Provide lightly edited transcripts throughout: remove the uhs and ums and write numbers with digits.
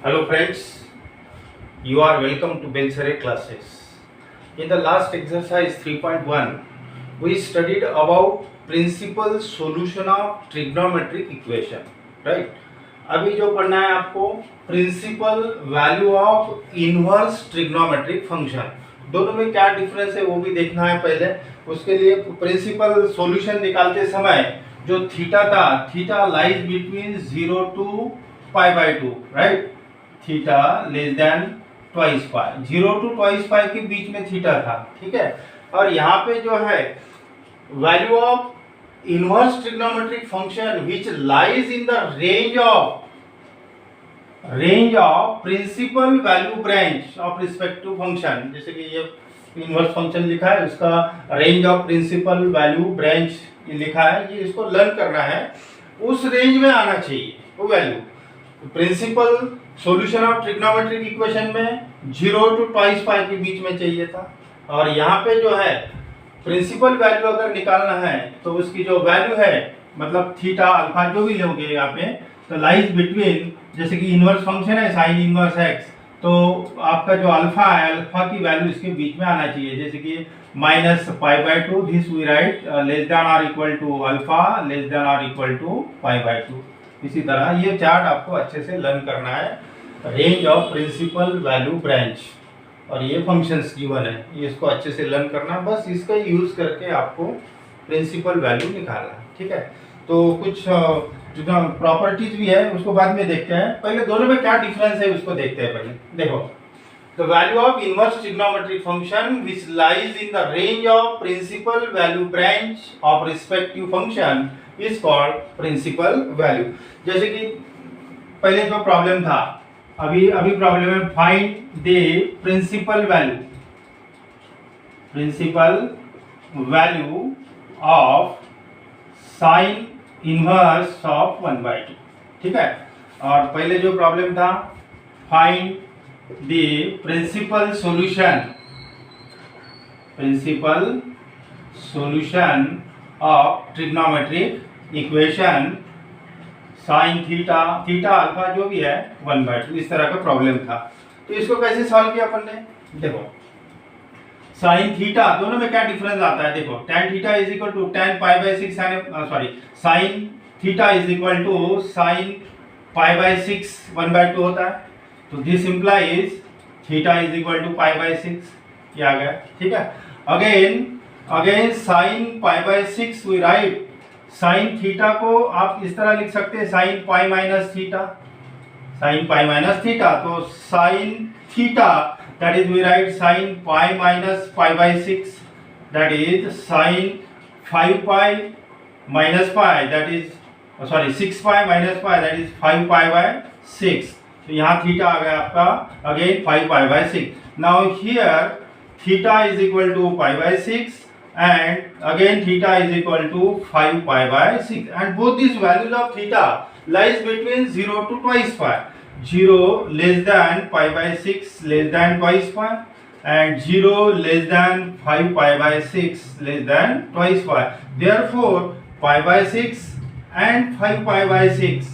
Hello friends, you are welcome to Belsare classes. In the last exercise 3.1, we studied about principal solution of trigonometric equation, right? अभी जो पढ़ना है आपको principal value of inverse trigonometric function, दोनों में क्या difference है वो भी देखना है पहले। उसके लिए प्रिंसिपल सॉल्यूशन निकालते समय जो थीटा था, theta lies between 0 to pi by 2, right. Theta less than twice pi, 0 to twice pi के बीच में थीटा था, ठीक है। और यहाँ पे जो है value of inverse trigonometric function which lies in the range of principal value branch of respective function. जैसे कि ये इनवर्स फंक्शन लिखा है, उसका range of principal value branch लिखा है, ये इसको लर्न करना है। उस रेंज में आना चाहिए वो value. Principal solution of trigonometric equation में 0 टू ट्वाइस पाई के बीच में चाहिए था, और यहाँ पे जो है प्रिंसिपल वैल्यू अगर निकालना है तो उसकी जो वैल्यू है, मतलब थीटा अल्फा जो भी लोगे यहाँ पे, तो लाइज बिटवीन, जैसे कि इनवर्स फंक्शन है साइन इनवर्स एक्स, तो आपका जो अल्फा है, अल्फा की वैल्यू इसके बीच में आना चाहिए। जैसे कि minus pi by 2, this we write less than और equal to alpha less than और इक्वल टू पाई बाय 2। इसी तरह ये चार्ट आपको अच्छे से लर्न करना है, range of principal value branch, और ये फंक्शंस गिवन है, ये इसको अच्छे से लर्न करना। बस इसका यूज करके आपको प्रिंसिपल वैल्यू निकालना है, ठीक है। तो कुछ जो प्रॉपर्टीज भी है उसको बाद में देखते हैं, पहले दोनों में क्या डिफरेंस है उसको देखते हैं। पहले देखो, the value of inverse trigonometric function which lies in the range of principal value branch of respective function is called principal value. जैसे कि पहले जो प्रॉब्लम था, अभी प्रॉब्लम है find the principal value of sine inverse of 1/2, ठीक है। और पहले जो प्रॉब्लम था find the principal solution of trigonometric equation sine theta alpha जो भी है 1/2, इस तरह का प्रॉब्लम था। तो इसको कैसे सॉल्व किया अपन ने, देखो साइन थीटा, दोनों में क्या डिफरेंस आता है देखो। tan theta is equal to tan pi by 6, sine theta is equal to sine pi by 6 1/2 होता है। तो this implies theta is equal to pi by 6, ये आ गया, ठीक है। Again sine pi by 6 we write, sine theta को आप इस तरह लिख सकते हैं साइन पाई माइनस थीटा, तो sine theta that is we write sin pi minus pi by 6, that is sin 5 pi minus pi, that is 6 pi minus pi, that is 5 pi by 6। तो यहाँ थीटा आ गया आपका again 5 pi by 6। now here theta is equal to pi by 6 and again theta is equal to 5 pi by 6, and both these values of theta lies between 0 to twice pi, 0 less than pi by 6 less than twice pi, and 0 less than 5 pi by 6 less than twice pi. Therefore pi by 6 and 5 pi by 6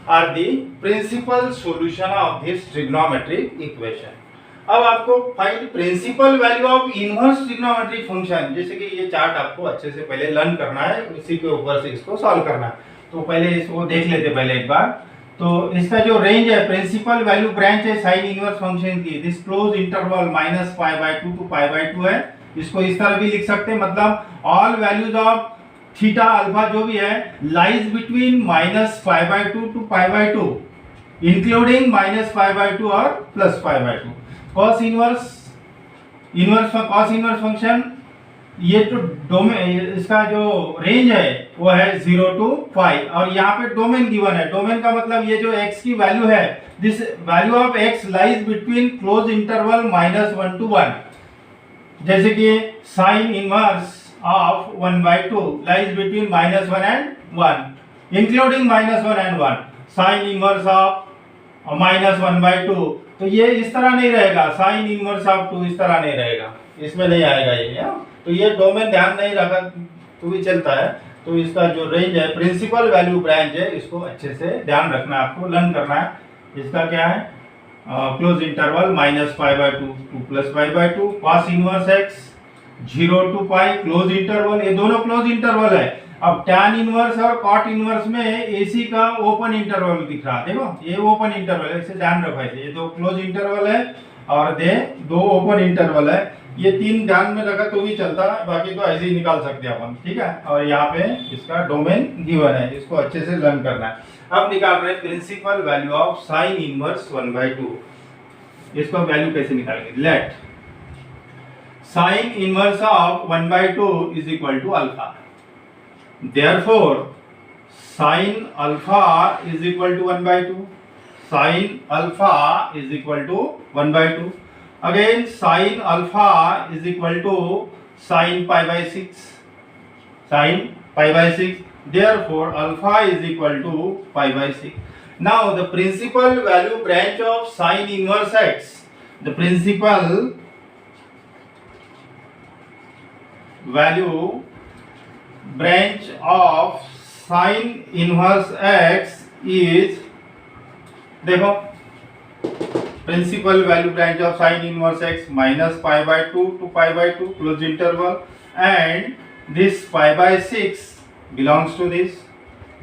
are the principal solution of this trigonometric equation. अब आपको find principal value of inverse trigonometric function, जैसे कि ये chart आपको अच्छे से पहले learn करना है, उसी के ऊपर से इसको सॉल्व करना है। तो पहले इसको देख लेते पहले एक बार। तो इसका जो रेंज है, प्रिंसिपल वैल्यू ब्रांच है साइन इनवर्स फंक्शन की, this close interval minus pi by 2 to pi by 2 है। इसको इस तरह भी लिख सकते हैं, मतलब all values of theta alpha जो भी है lies between minus pi by 2 to pi by 2, including minus pi by 2 और plus pi by 2। Cos inverse function, ये तो डोमेन, इसका जो रेंज है वो है 0 टू पाई, और यहाँ पे डोमेन गिवन है। डोमेन का मतलब ये जो x की वैल्यू है, this value of x lies between close interval -1 to 1। जैसे कि sign inverse of 1/2 lies between -1 and 1, including -1 and 1। Sign inverse of -1/2, तो ये इस तरह नहीं रहेगा, साइन इनवर्स ऑफ 2 इस तरह नहीं रहेगा, इसमें नहीं आएगा ये। तो ये डोमेन ध्यान नहीं रखा तो भी चलता है। तो इसका जो रेंज है, प्रिंसिपल वैल्यू ब्रांच है, इसको अच्छे से ध्यान रखना है, आपको लर्न करना है। इसका क्या है close interval minus pi by two to plus pi by two, cos inverse x 0 to pi close interval, ये दोनों क्लोज इंटरवल है। अब टैन इनवर्स और कॉट इनवर्स में एसी का ओपन इंटरवल दिख रहा है, देखो ये ओपन इंटरवल है, इसे ध्यान रखो ऐसे, ये दो क्लोज इंटरवल है और दो ओपन इंटरवल है। ये तीन ध्यान में रखा तो भी चलता है, बाकी तो ऐसे ही निकाल सकते हैं अपन, ठीक है। और यहाँ पे इसका डोमेन गिवन है, इसको अच्छे से लर्न करना है। अब निकाल रहे principal value of sine inverse 1/2। इसको वैल्यू कैसे निकालेंगे, let sine inverse of 1/2 is equal to alpha, therefore sin alpha is equal to 1/2, sin alpha is equal to 1/2, again sin alpha is equal to sin pi by 6, sin pi by 6, therefore alpha is equal to pi by 6. Now the principal value branch of sin inverse x, the principal value branch of sin inverse x is, देखो principal value branch of sin inverse x minus pi by 2 to pi by 2 close interval, and this pi by 6 belongs to this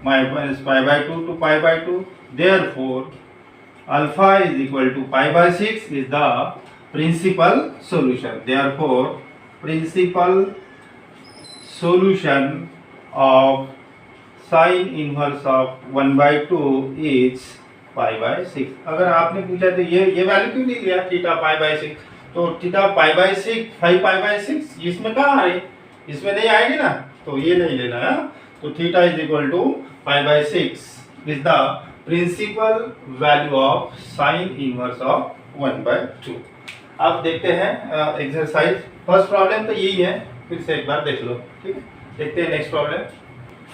minus pi by 2 to pi by 2, therefore alpha is equal to pi by 6 is the principal solution, therefore principal solution of sin inverse of 1/2 is pi by 6। अगर आपने पूछा तो ये value क्यों नहीं लिया theta pi by 6, तो theta pi by 6 5 pi by 6 इसमें कहाँ आए, इसमें नहीं आएगी ना, तो ये नहीं लेना है। तो theta is equal to pi by 6 is the principal value of sine inverse of 1/2। अब देखते हैं एक्सरसाइज, फर्स्ट प्रॉब्लम तो यही है, फिर से एक बार देख लो, ठीक है। देखते हैं next problem,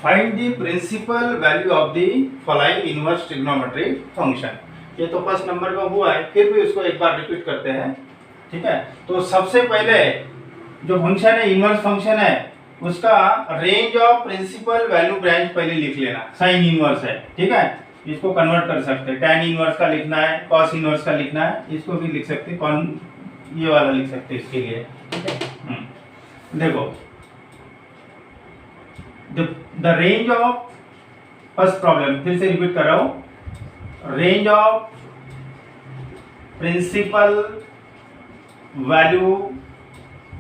find the principal value of the following inverse trigonometric function. ये तो फर्स्ट नंबर का हुआ है, फिर भी उसको एक बार रिपीट करते हैं, ठीक है। तो सबसे पहले जो फंक्शन है इनवर्स फंक्शन है उसका range of principal value branch पहले लिख लेना, साइन इनवर्स है, ठीक है। इसको कन्वर्ट कर सकते हैं, टैन इनवर्स का लिखना है, कॉस इनवर्स का लिखना है, इसको भी लिख सकते हैं, ये वाला लिख सकते हैं इसके लिए, ठीक है। देखो the range of first problem, फिर से रिपीट कर रहा हूं, range of principal value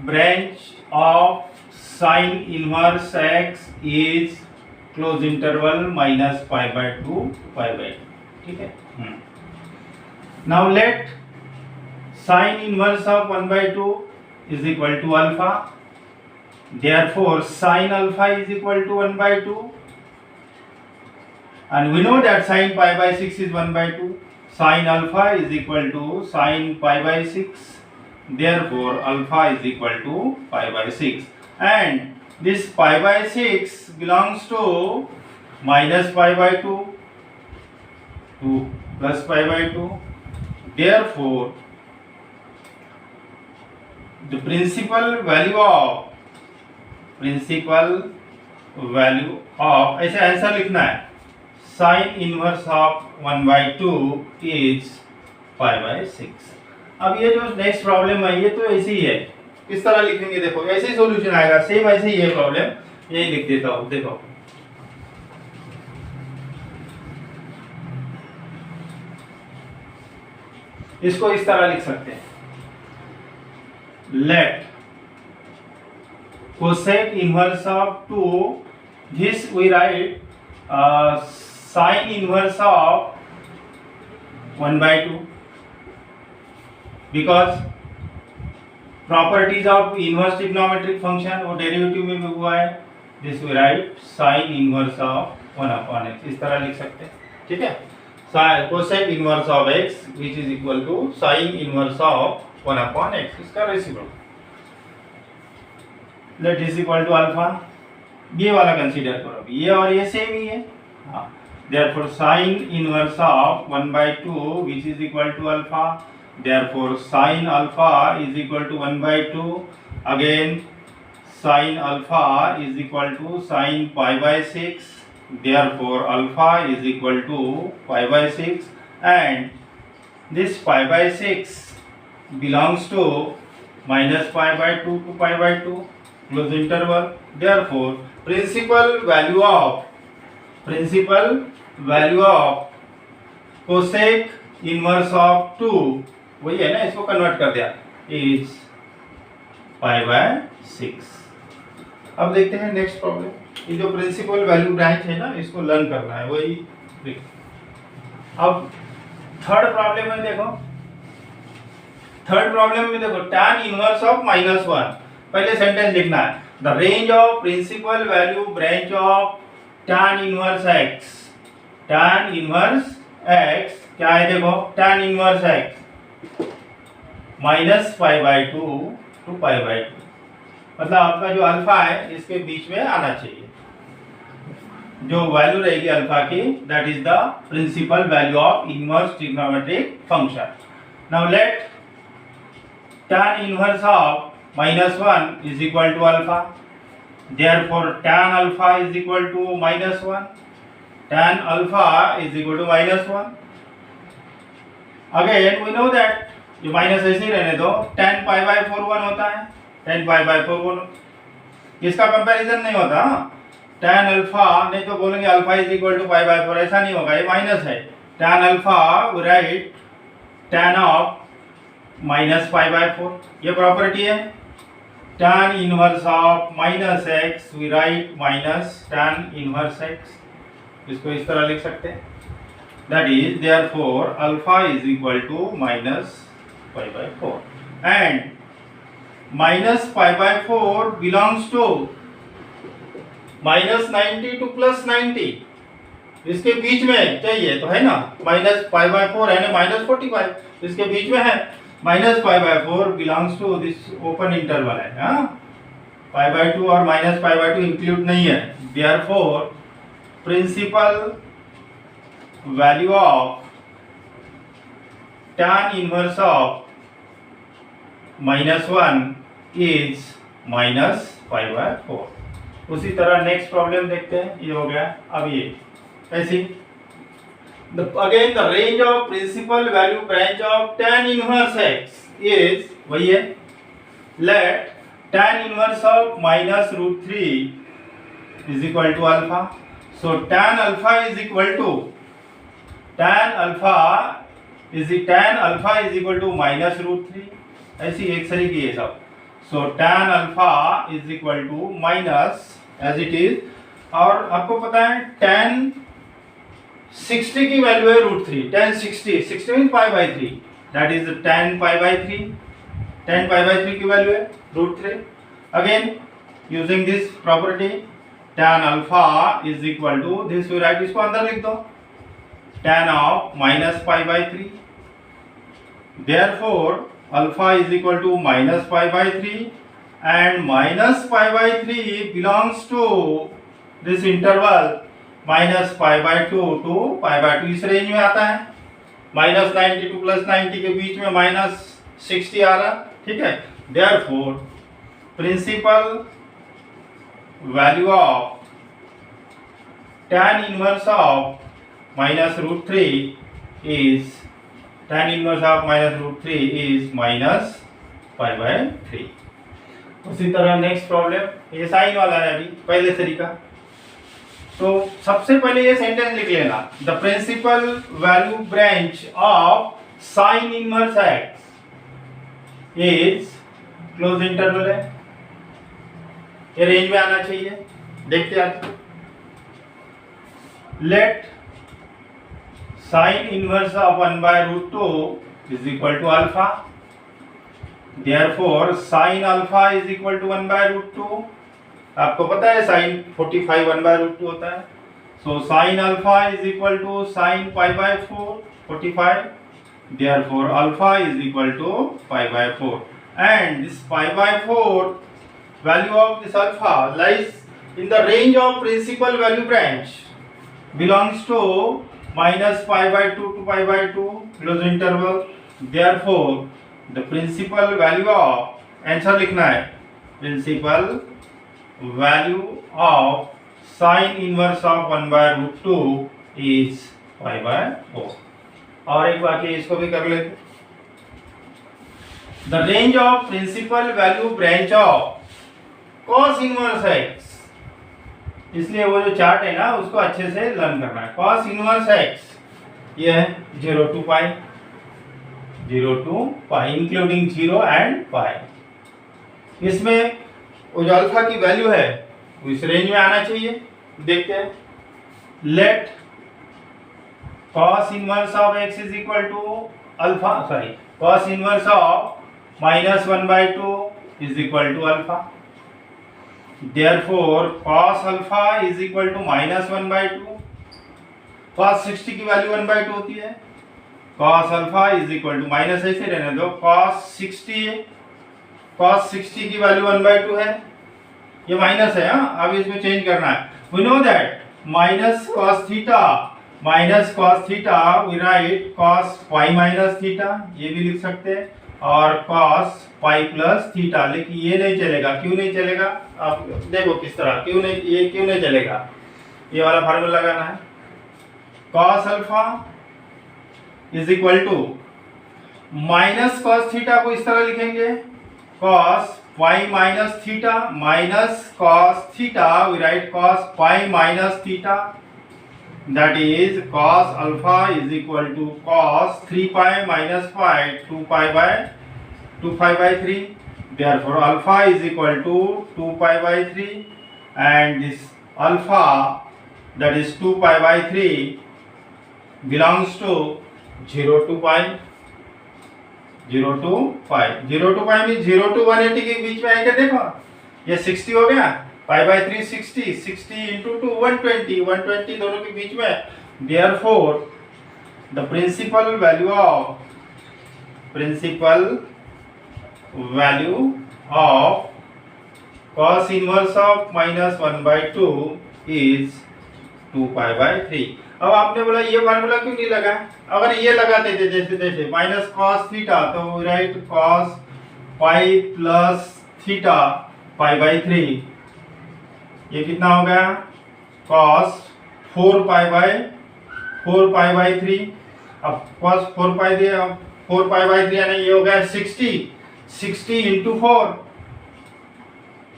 branch of sine inverse x is close interval minus pi by 2 pi by 2, ठीक है। Now let sine inverse of 1/2 is equal to alpha, therefore sin alpha is equal to 1/2, and we know that sin pi by 6 is 1/2, sin alpha is equal to sin pi by 6, therefore alpha is equal to pi by 6, and this pi by 6 belongs to minus pi by 2 to plus pi by 2, therefore the principal value of ऐसे answer लिखना है, sine inverse of 1/2 is pi by 6। अब ये जो next problem है ये तो ऐसी ही है, किस तरह लिखेंगे, देखो ऐसे ही सॉल्यूशन आएगा, सेम ऐसे ही है प्रॉब्लम, यही लिख देता हूं, देखो इसको इस तरह लिख सकते हैं, late cosec inverse of 2, this we write sin inverse of 1/2, because properties of inverse trigonometric function वो डेरिवेटिव में भी हुआ है, this we write sin inverse of 1/x, इस तरह लिख सकते हैं, ठीक है। cosec inverse of x which is equal to sin inverse of 1/x, इसका reciprocal, let is equal to alpha, ये वाला कंसीडर करो, ये और ये सेम ही है, हाँ। therefore sin inverse of 1/2 which is equal to alpha, therefore sin alpha is equal to 1/2, again sin alpha is equal to sin pi by 6, therefore alpha is equal to pi by 6, and this pi by 6 belongs to minus pi by 2 to pi by 2, close interval. Therefore, principal value of cosec inverse of 2, वही है ना, इसको convert कर दिया, is pi by 6. अब देखते हैं next problem. ये जो प्रिंसिपल वैल्यू ब्रांच है ना, इसको लर्न करना है, वही. अब थर्ड प्रॉब्लम में देखो, tan इनवर्स ऑफ -1. पहले सेंटेंस लिखना है, the range of principal value branch of tan inverse x. tan inverse x क्या है, देखो tan inverse x minus pi by 2 to pi by 2. मतलब आपका जो अल्फा है इसके बीच में आना चाहिए. जो वैल्यू रहेगी अल्फा की, that is the principal value of inverse trigonometric function. Now let tan inverse of -1 is equal to alpha. Therefore tan alpha is equal to -1. Tan alpha is equal to -1. Again we know that ये minus ऐसे ही रहने दो, tan pi by 4 1 होता है, tan pi by 4 1. इसका comparison नहीं होता. tan alpha नहीं तो बोलेंगे alpha is equal to pi by 4, ऐसा नहीं होगा, ये माइनस है. tan alpha we write tan of minus pi by 4, ये प्रॉपर्टी है. tan inverse of -x we write minus tan inverse x. इसको इस तरह लिख सकते हैं, that is therefore alpha is equal to minus pi by 4 and minus pi by 4 belongs to -90 to +90. इसके बीच में चाहिए तो है ना, माइनस पाई बाय 4 है ना -45, इसके बीच में है. Minus pi by 4 belongs to this open interval है. हाँ, पाई बाय 2 और माइनस पाई बाय 2 इंक्लूड नहीं है. Therefore principal value of tan inverse of -1 is minus pi by 4. उसी तरह नेक्स्ट प्रॉब्लम देखते हैं. ये हो गया. अब ये ऐसी again the range of principal value branch of tan inverse x is वही है. let tan inverse of -√3 is equal to alpha. so tan alpha is equal to -√3. ऐसी एक सही की है सब. so tan alpha is equal to minus as it is. और आपको पता है tan 60 की वैल्यू है √3. tan 60 mean pi by 3, that is tan pi by 3. tan pi by 3 की वैल्यू है √3. Again using this property, tan alpha is equal to this, we write, इसको अंदर लिख दो, tan of minus pi by 3. Therefore alpha is equal to minus pi by 3 and minus pi by 3 belongs to this interval minus pi by 2 to pi by 2. इस range में आता है. -90 to +90 के बीच में -60 आ रहा. ठीक है. Therefore principal value of tan inverse of -√3 is minus pi by 3. उसी तरह नेक्स्ट प्रॉब्लम, ये साइन वाला है अभी पहले तरीका. तो सबसे पहले ये सेंटेंस लिख लेना, the principal value branch of sine inverse x is, close interval है, ये रेंज में आना चाहिए. देखते हैं. Let sine inverse of 1/√2 is equal to alpha. Therefore sine alpha is equal to 1/√2. आपको पता है साइन 45 1/√2 होता है. So sine alpha is equal to sine pi by 4 45. Therefore alpha is equal to pi by 4 and this pi by 4 value of this alpha lies in the range of principal value branch, belongs to minus pi by 2 to pi by 2, close interval. Therefore the principal value of, answer लिखना है, principal value of sine inverse of 1/√2 is pi by 4. और एक बाकी इसको भी कर लेते। The range of principal value branch of cos inverse x, इसलिए वो जो चार्ट है ना उसको अच्छे से लर्न करना है। कॉस इनवर्स एक्स ये है 0 to pi, 0 to pi including 0 and pi. इसमें वो जो अल्फा की वैल्यू है वो इस रेंज में आना चाहिए। देखते हैं। Let cos inverse of x is equal to alpha, sorry cos inverse of -1/2 is equal to alpha. Therefore cos alpha is equal to -1/2। cos 60 की वैल्यू 1/2 होती है। cos alpha is equal to minus ऐसे रहने दो, cos 60 की value 1/2 है, ये minus है। हाँ, अब इसमें चेंज करना है। We know that minus cos theta we write cos pi minus theta, ये भी लिख सकते हैं, और cos पाई प्लस थीटा। लेकिन ये नहीं चलेगा। क्यों नहीं चलेगा आप देखो किस तरह, क्यों नहीं चलेगा। ये वाला फार्मूला लगाना है। cos alpha is equal to minus cos theta को इस तरह लिखेंगे, cos pi minus theta minus cos theta we write cos pi minus theta, that is cos alpha is equal to cos 3 pi minus pi 2 pi by 3. Therefore alpha is equal to 2 pi by 3, and this alpha, that is 2 pi by 3, belongs to 0 to pi 0 to pi means 0 to 180 के बीच में आएगा। देखो ये 60 हो गया, पाई by 3 60 into 2 120 दोनों के बीच में। Therefore the principal value of cos inverse of -1/2 is 2 pi by 3। अब आपने बोला ये फार्मूला क्यों नहीं लगा? अगर ये लगाते थे जैसे माइनस cos थीटा, तो right cos pi plus theta pi by 3, ये कितना हो गया cos 4 पाई बाय 3। अब cos 4 पाई दिया, 4 पाई बाय 3 यानी ये हो गया 60 इंटू 4,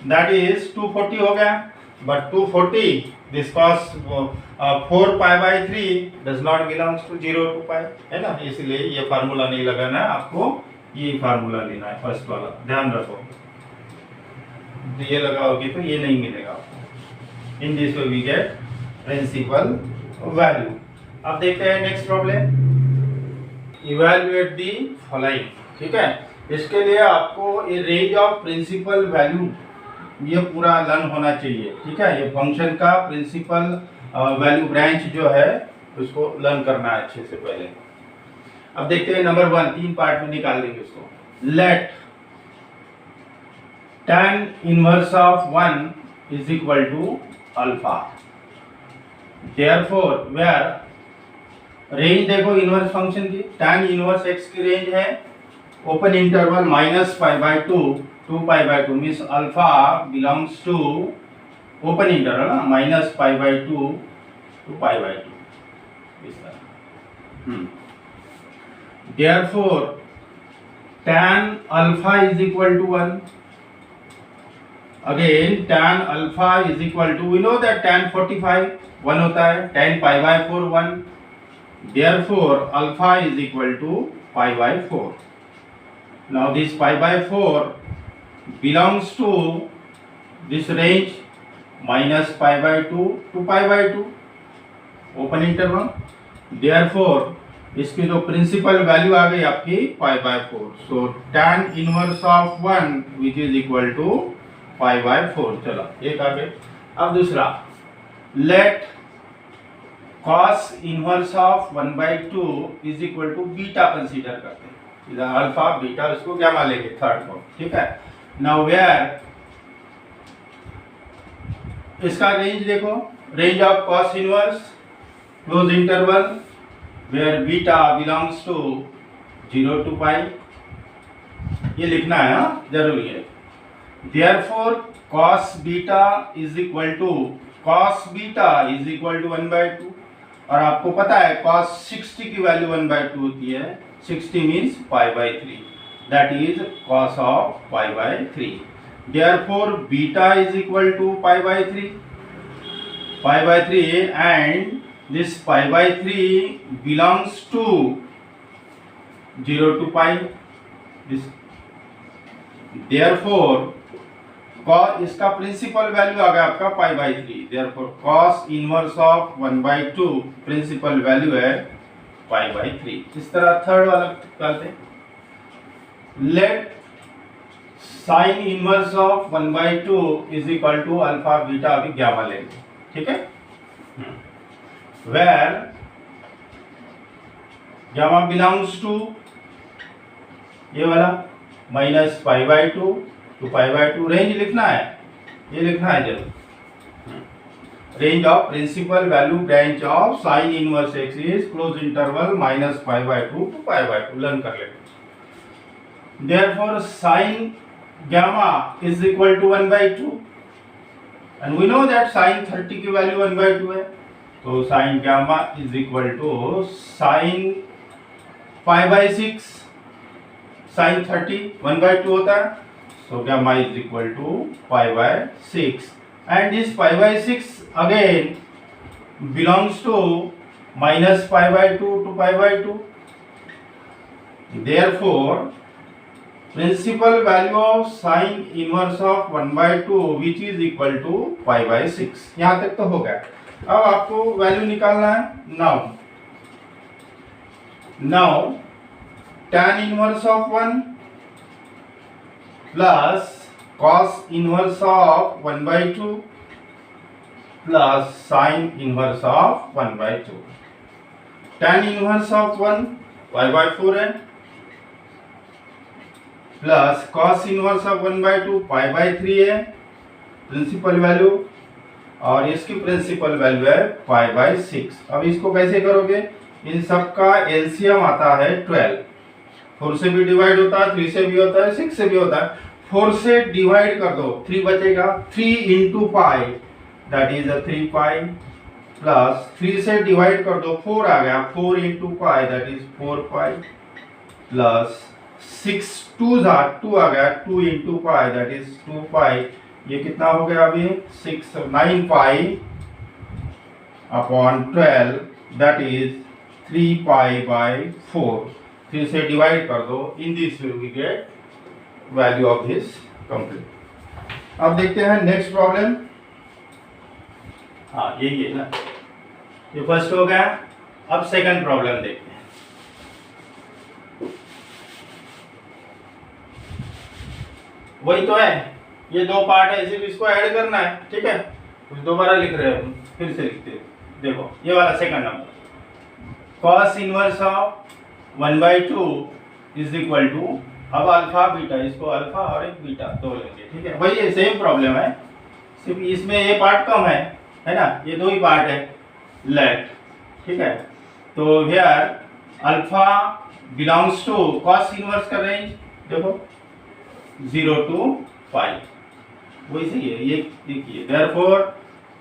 दैट इज 240 हो गया। But 240 this cos 4 pi by 3 does not belongs to 0 to pi, है ना, इसलिए ये फार्मूला नहीं लगाना है आपको, ये फार्मूला लेना है फर्स्ट वाला, ध्यान रखो। ये लगाओगे तो ये नहीं मिलेगा आपको। In this way we get principal value. अब देखते हैं next problem. Evaluate the following, ठीक है। इसके लिए आपको ये रेंज ऑफ प्रिंसिपल वैल्यू ये पूरा लर्न होना चाहिए, ठीक है। ये फंक्शन का प्रिंसिपल वैल्यू ब्रांच जो है उसको लर्न करना है अच्छे से पहले। अब देखते हैं नंबर 1, 3 पार्ट में निकाल देंगे इसको। Let tan inverse of 1 is equal to alpha. Therefore where range देखो इनवर्स फंक्शन की, tan इनवर्स x की रेंज है open interval -π/2 2 π/2 means alpha belongs to open interval ना, -π/2 to π/2 इस तरह। Therefore tan alpha is equal to 1। Again tan alpha is equal to, we know that tan 45 1 होता है, tan π/4 1, therefore alpha is equal to π/4। Now this π/4 belongs to this range -π/2 to π/2 open interval। Therefore इसकी जो principal value आ गई आपकी π/4, so tan inverse of 1 which is equal to π/4। चलो एक आगे। अब दूसरा, let cos inverse of 1/2 is equal to beta consider करते हैं। इधर अल्फा बीटा, उसको क्या मान लेंगे, थर्ड फॉर्म, ठीक है। नाउ वेयर इसका रेंज देखो, range of cos inverse close interval where beta belongs to 0 to pi, ये लिखना है, जरूरी है। Therefore cos beta is equal to 1/2 और आपको पता है cos 60 की वैल्यू 1/2 होती है, 60 means π/3, that is cos of π/3। Therefore beta is equal to π/3 and this π/3 belongs to 0 to π। this therefore इसका प्रिंसिपल वैल्यू आ गया आपका π/3, देयरफॉर cos inverse of 1/2 principal value है π/3। इस तरह थर्ड वाला करते हैं, let sine inverse of 1/2 is equal to alpha beta, अभी गामा लेंगे, ठीक है, वेयर गामा बिलोंग्स टू ये वाला माइनस π/2 टू π/2। रेंज लिखना है, ये लिखना है जरूर, range of principal value branch of sine inverse x is close interval minus π/2 to π/2, learn कर लेंगे। Therefore sine gamma is equal to 1/2 and we know that sine 30 की वैल्यू 1/2 है, तो sine gamma is equal to sine π/6, sine 30 1/2 होता है, so gamma is equal to π/6 and this π/6 again belongs to minus π/2 to π/2, therefore principal value of sine inverse of 1/2 which is equal to π/6। यहाँ तक तो हो गया। अब आपको वैल्यू निकालना है। now tan inverse of 1 plus cos inverse of 1/2 plus sin inverse of 1/2। tan inverse of 1 π/4 है, प्लस cos इनवर्स ऑफ 1/2 π/3 है प्रिंसिपल वैल्यू, और इसकी प्रिंसिपल वैल्यू है π/6। अब इसको कैसे करोगे, इन सब का एलसीएम आता है 12, 4 से भी डिवाइड होता है, 3 से भी होता है, 6 से भी होता है। 4 से डिवाइड कर दो, 3 बचेगा, 3 into pi that is 3π, plus 3 से डिवाइड कर दो, 4 आ गया, 4 into pi that is 4π, plus 6 2 आ गया, 2 इंटू पाई दैट इज 2π। ये कितना हो गया अभी 9π अपॉन 12 दैट इज 3π/4। 3 से डिवाइड कर दो, in this we get value of this complete. अब देखते हैं नेक्स्ट प्रॉब्लम। हाँ यही है ना, ये फर्स्ट हो गया। अब सेकंड प्रॉब्लम देखते हैं। वही तो है, ये दो पार्ट है, सिर्फ इसको ऐड करना है, ठीक है। कुछ दोबारा लिख रहे हैं, फिर से लिखते हैं। देखो ये वाला second number, cos inverse of 1/2 is equal to, अब अल्फा बीटा, इसको अल्फा और एक बीटा दो लेंगे, ठीक है। वही सेम प्रॉब्लम है, सिर्फ इसमें ये पार्ट कम है ना, ये दो ही पार्ट है लेट, ठीक है। तो here alpha belongs to cos inverse का रेंज देखो 0 to π, वही सही है। ये देखिए, therefore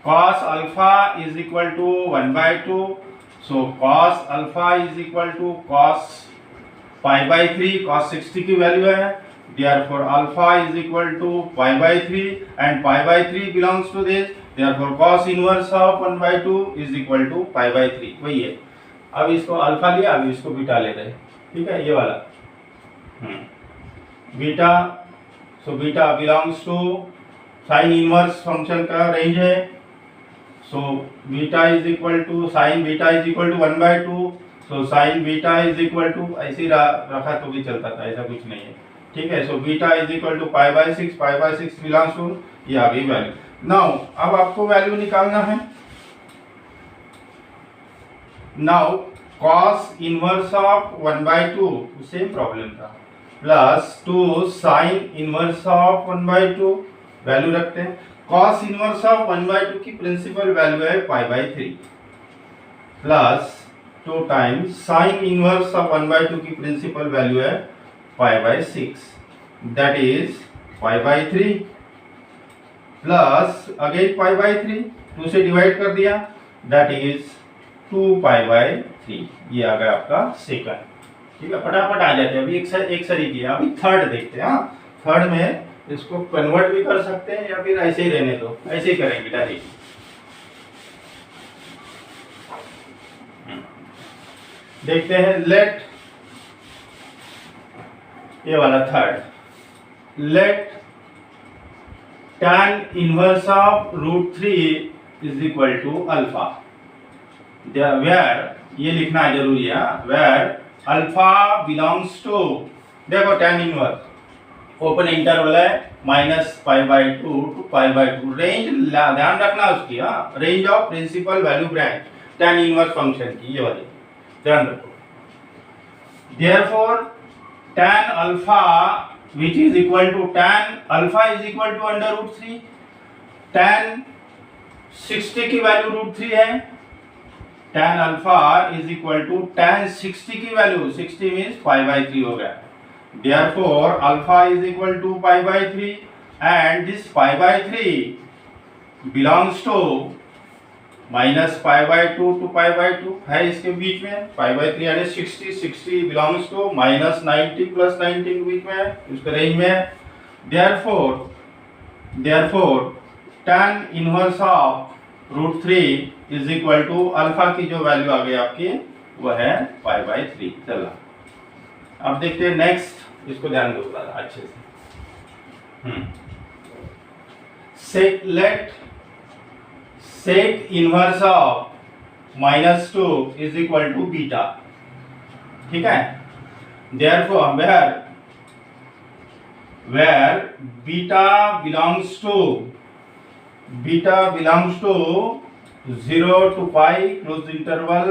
cos alpha is equal to 1/2, so cos alpha is equal to cos π/3, cos 60 की वैल्यू है, therefore alpha is equal to π/3 and π/3 belongs to this, therefore cos inverse of 1/2 is equal to π/3, वही है। अब इसको alpha लिया, अभी इसको beta ले रहे हैं, ठीक है, ये वाला beta. So beta belongs to sine inverse function का रेंज है, so beta is equal to sine beta is equal to 1/2, so sine beta is equal to, ऐसे रखा तो भी चलता था, ऐसा कुछ नहीं है, ठीक है। So beta is equal to π/6, π/6 belongs to, ये आ गई वैल्यू। नाउ अब आपको वैल्यू निकालना है। Now cos inverse of 1/2 same problem था, plus 2 sine inverse of 1/2 value रखते हैं। cos इनवर्स ऑफ 1/2 की प्रिंसिपल वैल्यू है π/3, plus 2 times sine inverse of 1/2 की प्रिंसिपल वैल्यू है π/6, दैट इज π/3, प्लस अगेन π/3, 2 से डिवाइड कर दिया, दैट इज 2π/3, ये आ गया आपका सेकंड। ठीक है, फटाफट आ जाते हैं। अभी एक सरी किया, अभी थर्ड देखते हैं। हाँ, थर्ड में इसको कन्वर्ट भी कर सकते हैं या फिर ऐसे ही रहने दो, ऐसे ही करेंगे डायरेक्ट। देखते हैं, लेट, ये वाला third, let tan inverse of √3 is equal to alpha, where, ये लिखना जरूरी है, वेयर अल्फा बिलोंग्स टू, देखो tan इनवर्स ओपन इंटरवल है -π/2 टू π/2, रेंज ध्यान रखना उसकी, हाँ, range of principal value branch tan inverse function की, ये वाली ध्यान रखो। Therefore tan alpha which is equal to tan alpha is equal to √3, tan 60 की वैल्यू √3 है, tan alpha is equal to tan 60 की वैल्यू, 60 मीन्स π/3 हो गया। Therefore alpha is equal to π/3 and this π/3 belongs to -π/2 to π/2 है, इसके बीच में π/3 यानी 60 बिलोंग्स टू -90 + 90 के बीच में है, उसके रेंज में है। therefore tan inverse of √3 is equal to alpha की जो वैल्यू आ गई आपकी वो है π/3। चला, अब देखते हैं नेक्स्ट, इसको ध्यान दो अच्छे से। Let sec inverse of -2 is equal to beta, ठीक है। therefore where beta belongs to 0 to π close interval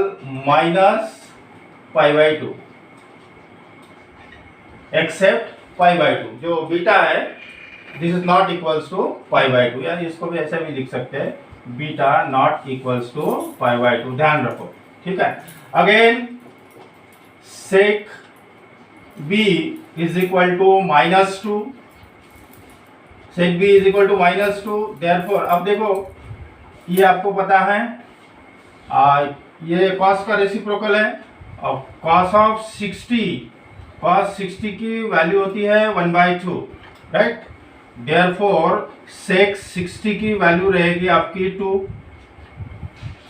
-π/2 except π/2, जो बीटा है this is not equals to π/2, यानी इसको भी ऐसे भी लिख सकते हैं, बीटा नॉट इक्वल्स टू π/2, ध्यान रखो, ठीक है। Again sec B is equal to -2, sec B is equal to -2। Therefore अब देखो, ये आपको पता है ये कॉस का रेसिप्रोकल है, अब कॉस ऑफ 60 की वैल्यू होती है 1/2, राइट। देयरफॉर सेक 60 की वैल्यू रहेगी आपकी 2,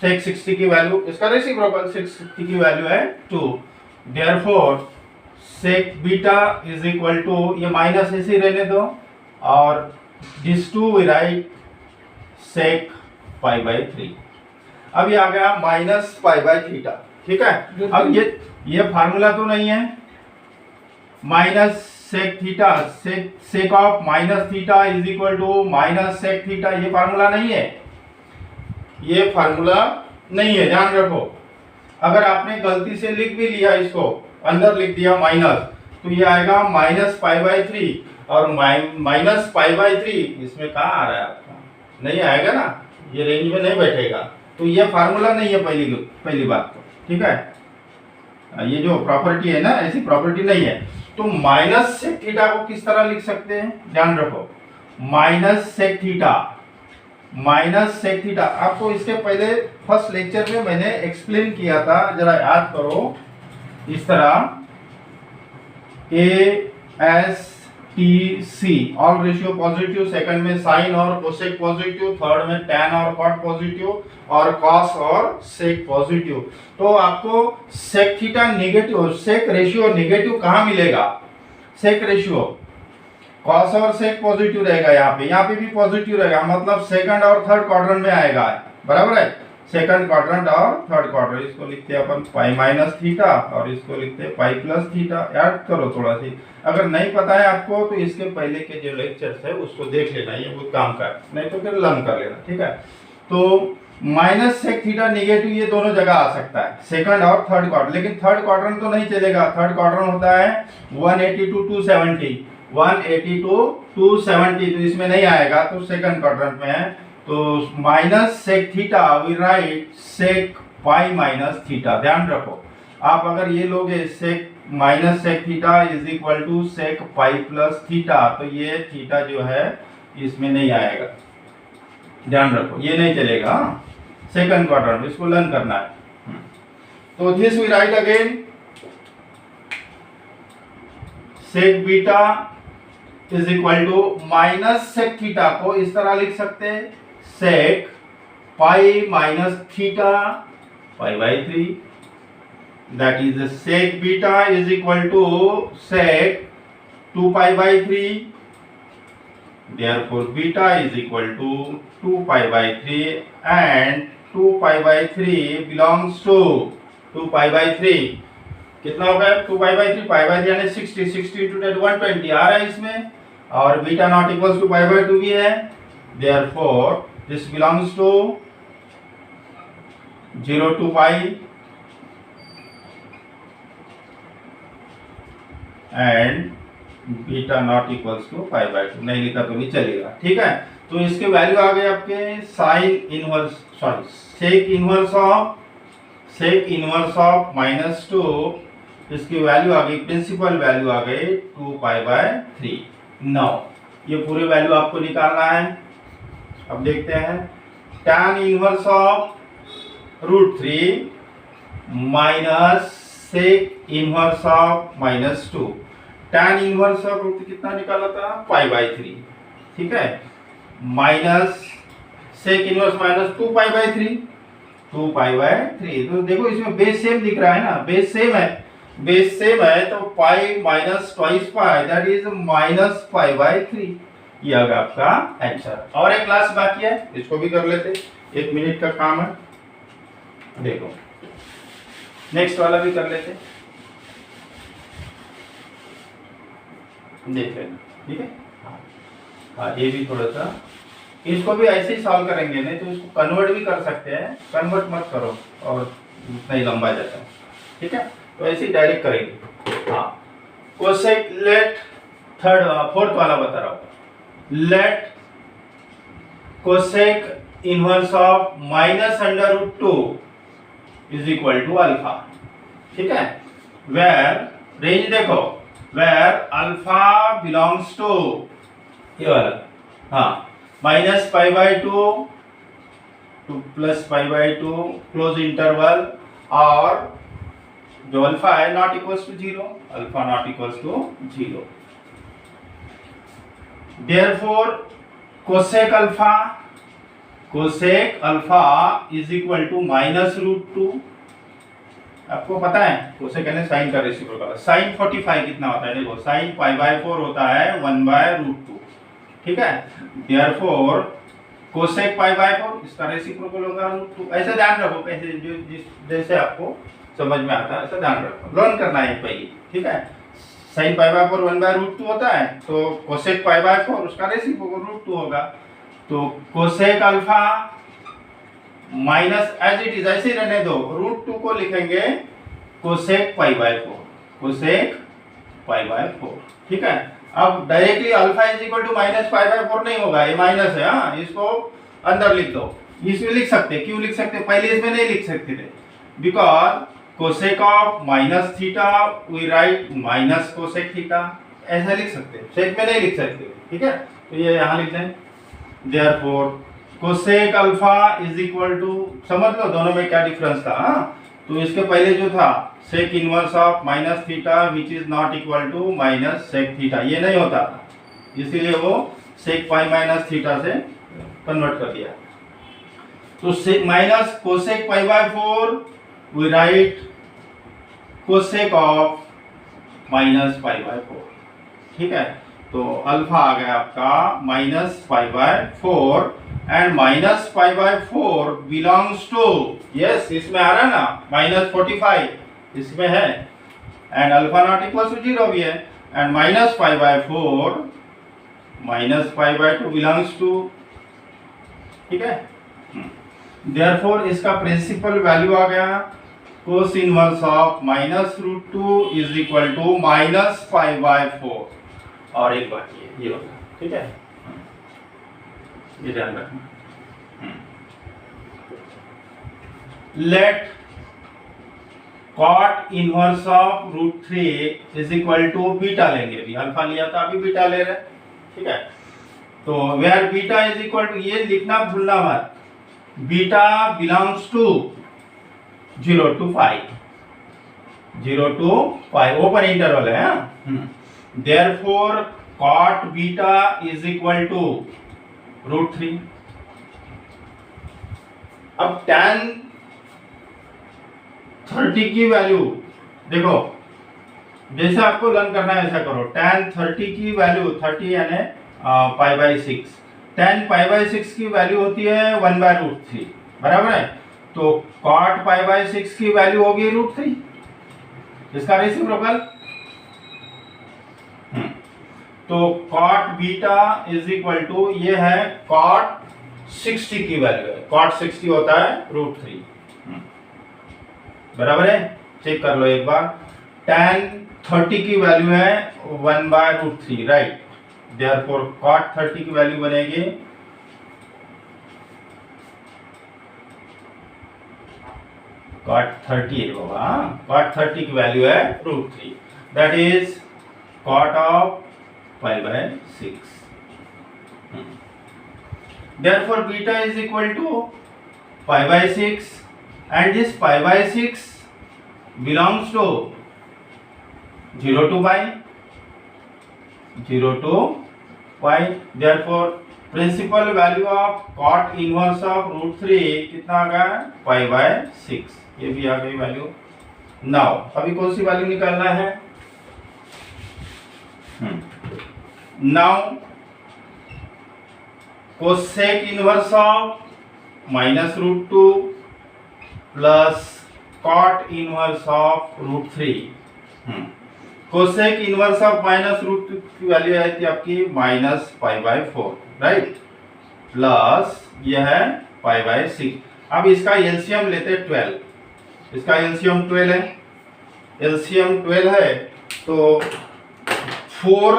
सेक 60 की वैल्यू, इसका रेसिप्रोकल 60 की वैल्यू है 2। Therefore sec beta is equal to, ये माइनस ऐसे रहने दो, और दिस 2 वी राइट सेक π/3। अब ये आ गया -π/θ, ठीक है। अब ये फार्मूला तो नहीं है, minus sec theta, sec of -θ is equal to -sec theta, ये फार्मूला नहीं है, ये फार्मूला नहीं है, ध्यान रखो। अगर आपने गलती से लिख भी लिया, इसको अंदर लिख दिया माइनस, तो ये आएगा -π/3, और -π/3 इसमें कहाँ आ रहा है आपका, नहीं आएगा ना, ये रेंज में नहीं बैठेगा, तो ये फार्मूला नहीं है पहली बात तो, ठीक है। ये जो प्रॉपर्टी है ना, ऐसी प्रॉपर्टी नहीं है। तो -सेक थीटा को किस तरह लिख सकते हैं, ध्यान रखो, -सेक थीटा आपको इसके पहले फर्स्ट लेक्चर में मैंने एक्सप्लेन किया था, जरा याद करो। इस तरह ASTC all ratio positive, second में साइन और कोसेक पॉजिटिव, थर्ड में टैन और कॉट पॉजिटिव, और कॉस और सेक पॉजिटिव। तो आपको सेक थीटा नेगेटिव, सेक रेशियो नेगेटिव कहाँ मिलेगा, सेक रेशियो कॉस और सेक पॉजिटिव रहेगा, यहाँ पे भी पॉजिटिव रहेगा, मतलब सेकंड और थर्ड क्वाड्रेंट में आएगा, बराबर है, सेकंड क्वाड्रेंट और थर्ड क्वाड्रेंट। इसको लिखते हैं अपन π-θ और इसको लिखते हैं π+θ। याद करो थोड़ा सी, अगर नहीं पता है आपको तो इसके पहले के जो लेक्चर्स है उसको देख लेना, ये बहुत काम का, नहीं तो फिर लर्न कर लेना, ठीक है। तो -सेक थीटा नेगेटिव ये दोनों जगह आ सकता है, सेकंड और थर्ड क्वाड्रेंट, लेकिन थर्ड क्वाड्रेंट तो नहीं चलेगा। थर्ड क्वाड्रेंट होता है 180 to 270, 180 to 270, तो इसमें नहीं आएगा, तो सेकंड क्वाड्रेंट में है। तो -sec theta we write sec π-θ, ध्यान रखो। आप अगर ये लोगे sec -sec theta is equal to sec π+θ, तो ये थीटा जो है इसमें नहीं आएगा, ध्यान रखो, ये नहीं चलेगा। सेकंड क्वाड्रेंट इसको लर्न करना है। तो this we write again sec beta is equal to minus sec theta को इस तरह लिख सकते हैं sec pi minus theta pi by 3 that is sec beta is equal to sec 2 pi by 3 therefore beta is equal to 2 pi by 3 and 2 pi by 3 belongs to 2 pi by 3 कितना होगा 2 pi by 3 pi by 3 यानी 60 60 into 10 120 आ रहा है इसमें और beta not equals to pi by 2 भी है therefore this belongs to 0 to pi and beta not equals to pi by 2 नहीं लिखा तो भी चलेगा ठीक है। तो इसके वैल्यू आ गए आपके sine inverse sorry sec inverse of minus 2 इसकी वैल्यू आ गई प्रिंसिपल वैल्यू आ गई 2 पाई बाई 3। नाउ ये पूरे वैल्यू आपको निकालना है। अब देखते हैं tan inverse of root 3 minus sec inverse of minus 2 tan inverse of root कितना निकाला था पाई बाई 3 ठीक है minus sec inverse minus 2 pi by 3 2 pi by 3 तो देखो इसमें बेस सेम दिख रहा है ना बेस सेम है तो pi minus twice pi that is minus pi by 3 ये होगा आपका आंसर। और एक क्लास बाकी है इसको भी कर लेते 1 मिनट का काम है देखो नेक्स्ट वाला भी कर लेते देख लेना ठीक है। हाँ ये भी थोड़ा सा इसको भी ऐसे ही सॉल्व करेंगे नहीं तो इसको कन्वर्ट भी कर सकते हैं कन्वर्ट मत करो और उतना ही लंबा जाता है ठीक है तो ऐसे ही डायरेक्ट करेंगे। हाँ कोसेक लेट फोर्थ वाला बता रहा हूँ let cosec inverse of minus under root 2 is equal to alpha ठीक है वेयर रेंज देखो where alpha belongs to ये वाला हाँ minus pi by 2 to plus pi by 2 close interval और जो अल्फा है not equals to 0 alpha not equals to 0 therefore cosec alpha is equal to minus root 2 आपको पता है कोसेक यानी साइन का रेसिप्रोकल साइन 45 कितना होता है देखो साइन पाई बाई 4 होता है 1 बाय रूट 2 ठीक है देयरफॉर कोसेक पाई बाई 4 इसका रेसिप्रोकल होगा रूट 2 ऐसे ध्यान रखो कैसे जो जैसे आपको समझ में आता है ऐसा ध्यान रखो लर्न करना है पहले ठीक है sine pi by 4 1 by root 2 होता है तो कोसेक पाई बाई 4 उसका रेसिप्रोकल रूट 2 होगा तो cosec alpha minus as it is ऐसे रहने दो रूट 2 को लिखेंगे कोसेक पाई बाई 4 ठीक है। अब directly alpha is equal to minus pi by 4 नहीं होगा ये माइनस है हाँ इसको अंदर लिख दो इसमें लिख सकते क्यों लिख सकते पहले इसमें नहीं लिख सकते थे because cosec of minus theta we write minus cosec theta ऐसा लिख सकते सेक में नहीं लिख सकते ठीक है तो ये यहाँ लिख दें therefore cosec alpha is equal to समझ लो दोनों में क्या डिफरेंस था हाँ तो इसके पहले जो था sec inverse of minus theta which is not equal to minus sec theta ये नहीं होता था इसीलिए वो सेक पाई माइनस थीटा से कन्वर्ट कर दिया तो sec minus cosec pi by 4 we write cosec of minus pi by 4 ठीक है तो अल्फा आ गया आपका minus pi by 4 and minus pi by 4 belongs to yes इसमें आ रहा है ना माइनस 45 इसमें है and alpha not equal to 0 भी है and minus pi by 4 minus pi by 2 belongs to ठीक है देयरफॉर इसका प्रिंसिपल वैल्यू आ गया cos inverse of minus root 2 is equal to minus pi by 4 और एक बात ये होगा ठीक है ये ध्यान रखना let cot inverse of root 3 is equal to beta लेंगे अभी अल्फा लिया था अभी बीटा ले रहे ठीक है तो where beta is equal to ये लिखना भूलना मत beta belongs to 0 to 5 0 to पाई, ओपन इंटरवल है। Therefore cot beta is equal to √3। अब tan 30 की वैल्यू देखो, जैसे आपको लर्न करना है ऐसा करो। tan 30 की वैल्यू 30 यानी π/6, tan π/6 की वैल्यू होती है 1/√3, बराबर है। तो cot π/6 की वैल्यू होगी √3, इसका रेसिप्रोकल। तो cot beta is equal to, ये है cot 60 की वैल्यू है, cot 60 होता है √3, बराबर है। चेक कर लो एक बार, tan 30 की वैल्यू है 1/√3, राइट। देयरफॉर cot 30 की वैल्यू बनेगी cot 30 है बाबा, cot 30 की वैल्यू है √3, that is cot of π/6। Therefore beta is equal to π/6 and this π/6 belongs to 0 to pi, 0 to pi। Therefore principal value of cot inverse of √3 कितना आ गया, π/6, ये भी आ गई वैल्यू। नाउ अभी कौन सी वैल्यू निकालना है, now cosec inverse of -√2 plus cot inverse of √3। Cosec inverse of -√2 की वैल्यू आई थी आपकी -π/4, राइट, प्लस यह है π/6। अब इसका एलसीएम लेते 12, इसका एलसीएम 12 है, एलसीएम 12 है तो 4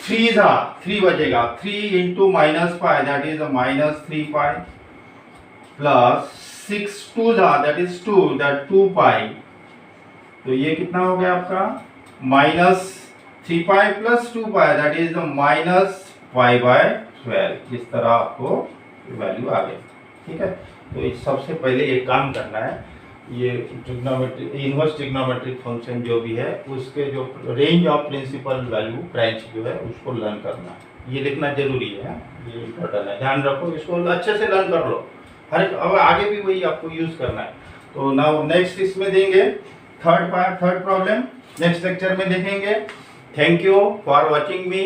3 था, 3 बचेगा, 3 into -π that is -3π प्लस 6 2 था that is 2, that 2π। तो ये कितना हो गया आपका -3π प्लस 2π that is -π/12। इस तरह आपको वैल्यू आ गई, ठीक है। तो इस सबसे पहले एक काम करना है, ये ट्रिग्नोमेट्रिक इनवर्स ट्रिग्नोमेट्रिक फंक्शन जो भी है उसके जो range of principal value branch जो है उसको लर्न करना है, ये लिखना जरूरी है, ये इम्पोर्टेंट है, ध्यान रखो, इसको अच्छे से लर्न कर लो। हर एक अब आगे भी वही आपको यूज करना है। तो नाउ नेक्स्ट इसमें देंगे थर्ड प्रॉब्लम, नेक्स्ट लेक्चर में देखेंगे। Thank you for watching me.